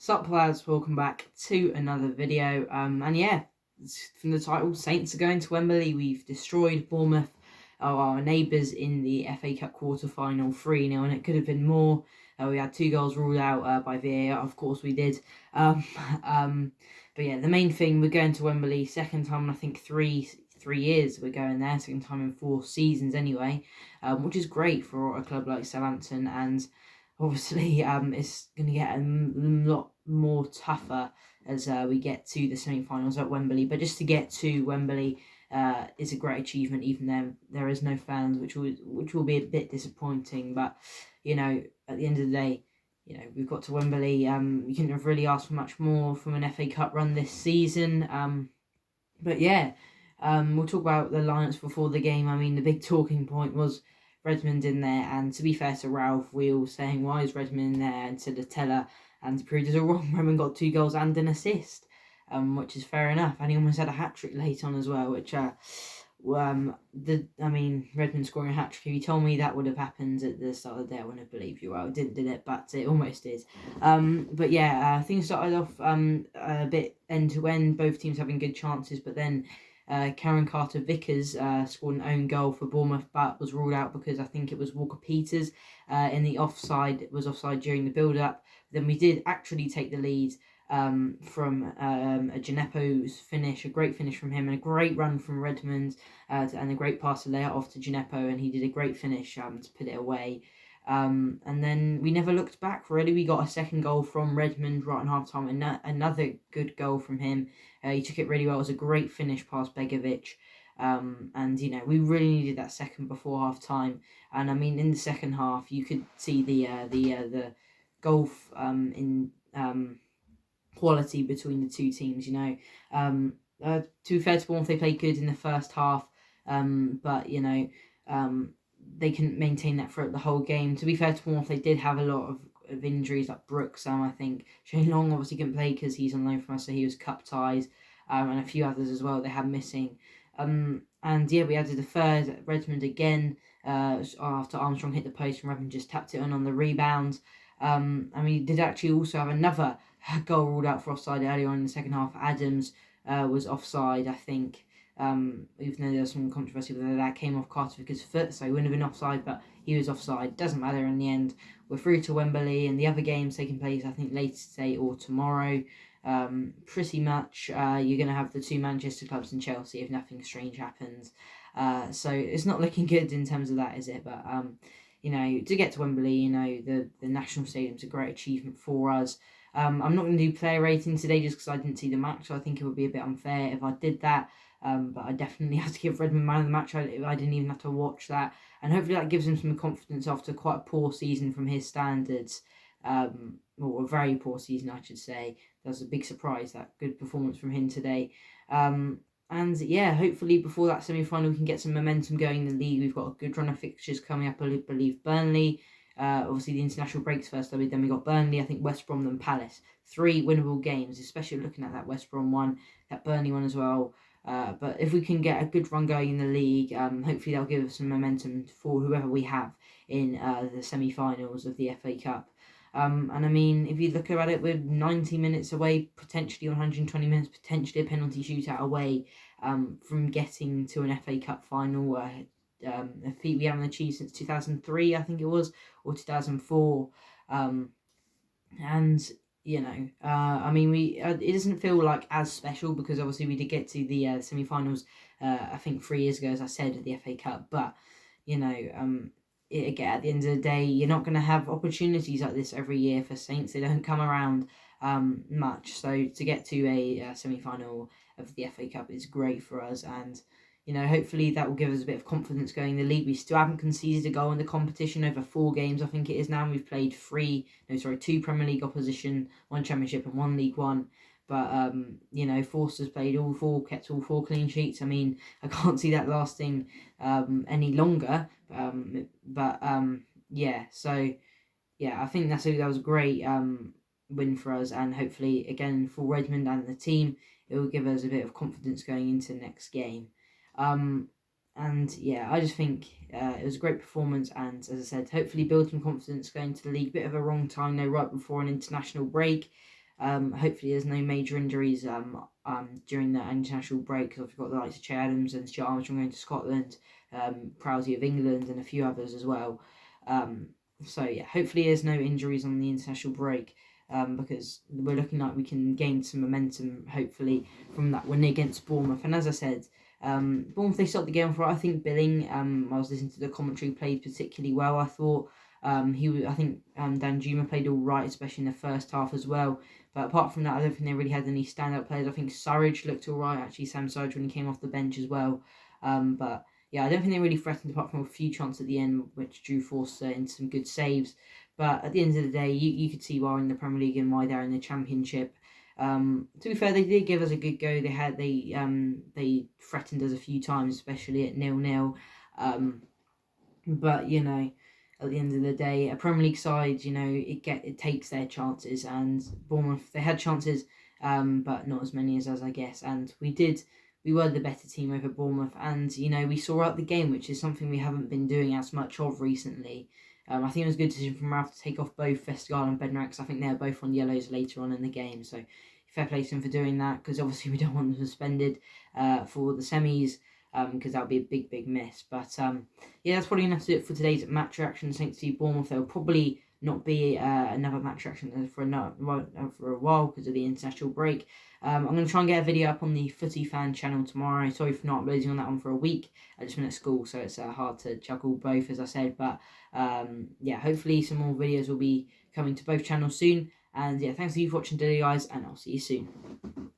Sup lads, welcome back to another video. And yeah, from the title, Saints are going to Wembley. We've destroyed Bournemouth, our neighbours, in the FA Cup quarter-final 3-0, and it could have been more. We had 2 goals ruled out by VAR, of course we did. But yeah, the main thing, we're going to Wembley, second time in I think three years we're going there, second time in 4 seasons anyway, which is great for a club like Southampton. And obviously, it's going to get a lot more tougher as we get to the semi-finals at Wembley. But just to get to Wembley is a great achievement, even though there is no fans, which will be a bit disappointing. But you know, at the end of the day, you know, we've got to Wembley. You couldn't have really asked for much more from an FA Cup run this season. But yeah, we'll talk about the lineups before the game. I mean, the big talking point was Redmond in there, and to be fair to Ralph, we all saying, why is Redmond in there instead of Teller? And to prove us all wrong, Redmond got 2 goals and an assist, which is fair enough. And he almost had a hat-trick late on as well, which, Redmond scoring a hat-trick, if you told me that would have happened at the start of the day, I wouldn't have believed you. Well, it didn't, did it? But it almost did. But yeah, things started off a bit end-to-end, both teams having good chances, but then Karen Carter-Vickers scored an own goal for Bournemouth, but was ruled out because I think it was Walker-Peters in the offside, was offside during the build-up. Then we did actually take the lead from a Gineppo's finish, a great finish from him, and a great run from Redmond, and a great pass to lay it off to Gineppo, and he did a great finish to put it away. And then we never looked back, really. We got a second goal from Redmond right in half-time, and another good goal from him. He took it really well. It was a great finish past Begovic. And, you know, we really needed that second before half-time. And, I mean, in the second half, you could see the gulf in quality between the two teams, you know. To be fair to Bournemouth, they played good in the first half, but, you know, they couldn't maintain that throughout the whole game. To be fair to Bournemouth, they did have a lot of injuries, like Brooks, I think. Shane Long obviously couldn't play because he's on loan from us, so he was cup ties, and a few others as well they had missing. And yeah, we added a third at Redmond again, after Armstrong hit the post and Redmond just tapped it on the rebound. And we did actually also have another goal ruled out for offside earlier on in the second half. Adams was offside, I think, even though there was some controversy whether that came off Carter-Vickers' foot, so he wouldn't have been offside, but he was offside. Doesn't matter in the end. We're through to Wembley, and the other games taking place, I think, later today or tomorrow. Pretty much, you're going to have the 2 Manchester clubs and Chelsea if nothing strange happens. So it's not looking good in terms of that, is it? But you know, to get to Wembley, you know, the National Stadium's a great achievement for us. I'm not going to do player rating today just because I didn't see the match, so I think it would be a bit unfair if I did that. But I definitely have to give Redmond man of the match. I didn't even have to watch that. And hopefully that gives him some confidence after quite a poor season from his standards. Or a very poor season, I should say. That was a big surprise, that good performance from him today. And yeah, hopefully before that semi-final we can get some momentum going in the league. We've got a good run of fixtures coming up. I believe Burnley, obviously the international breaks first, then we got Burnley, I think West Brom, then Palace. 3 winnable games, especially looking at that West Brom one, that Burnley one as well. But if we can get a good run going in the league, hopefully that'll give us some momentum for whoever we have in the semi-finals of the FA Cup. And I mean, if you look at it, we're 90 minutes away, potentially 120 minutes, potentially a penalty shootout away from getting to an FA Cup final. A feat we haven't achieved since 2003, I think it was, or 2004. And you know, I mean, it doesn't feel like as special because obviously we did get to the semi-finals, I think 3 years ago, as I said, at the FA Cup. But you know, again, at the end of the day, you're not going to have opportunities like this every year for Saints. They don't come around much. So to get to a semi-final of the FA Cup is great for us, and you know, hopefully that will give us a bit of confidence going in the league. We still haven't conceded a goal in the competition over 4 games, I think it is now. And we've played 2 Premier League opposition, 1 Championship and 1 League One. But, you know, Forster's played all 4, kept all 4 clean sheets. I mean, I can't see that lasting any longer. Yeah, so, yeah, I think that was a great win for us. And hopefully, again, for Redmond and the team, it will give us a bit of confidence going into the next game. And yeah, I just think it was a great performance, and as I said, hopefully build some confidence going to the league. Bit of a wrong time though, right before an international break. Hopefully there's no major injuries during the international break, because we've got the likes of Che Adams and Stuart Armstrong going to Scotland, Prowsey of England, and a few others as well. So yeah, hopefully there's no injuries on the international break, because we're looking like we can gain some momentum, hopefully, from that win against Bournemouth. And as I said, Bournemouth, they started the game for, I think Billing, I was listening to the commentary, played particularly well, I thought. I think Danjuma played all right, especially in the first half as well. But apart from that, I don't think they really had any standout players. I think Surridge looked all right, actually, Sam Surridge, when he came off the bench as well. But yeah, I don't think they really threatened, apart from a few chances at the end, which Drew Forster into some good saves. But at the end of the day, you could see why in the Premier League and why they're in the Championship. To be fair, they did give us a good go. They threatened us a few times, especially at 0-0. But at the end of the day, a Premier League side, it takes their chances, and Bournemouth, they had chances, but not as many as I guess, and we were the better team over Bournemouth, and we saw out the game, which is something we haven't been doing as much of recently. I think it was a good decision from Ralph to take off both Vestergaard and Bednarek, because I think they were both on yellows later on in the game, so fair play to him for doing that, because obviously we don't want them suspended for the semis, because that would be a big miss. But yeah, that's probably enough to do it for today's match reaction. Saints v Bournemouth. There will probably not be another match reaction for a while because of the international break. I'm going to try and get a video up on the Footy Fan channel tomorrow. Sorry for not uploading on that one for a week. I just been at school, so it's hard to juggle both, as I said. But yeah, hopefully some more videos will be coming to both channels soon. And yeah, thanks for watching today, guys, and I'll see you soon.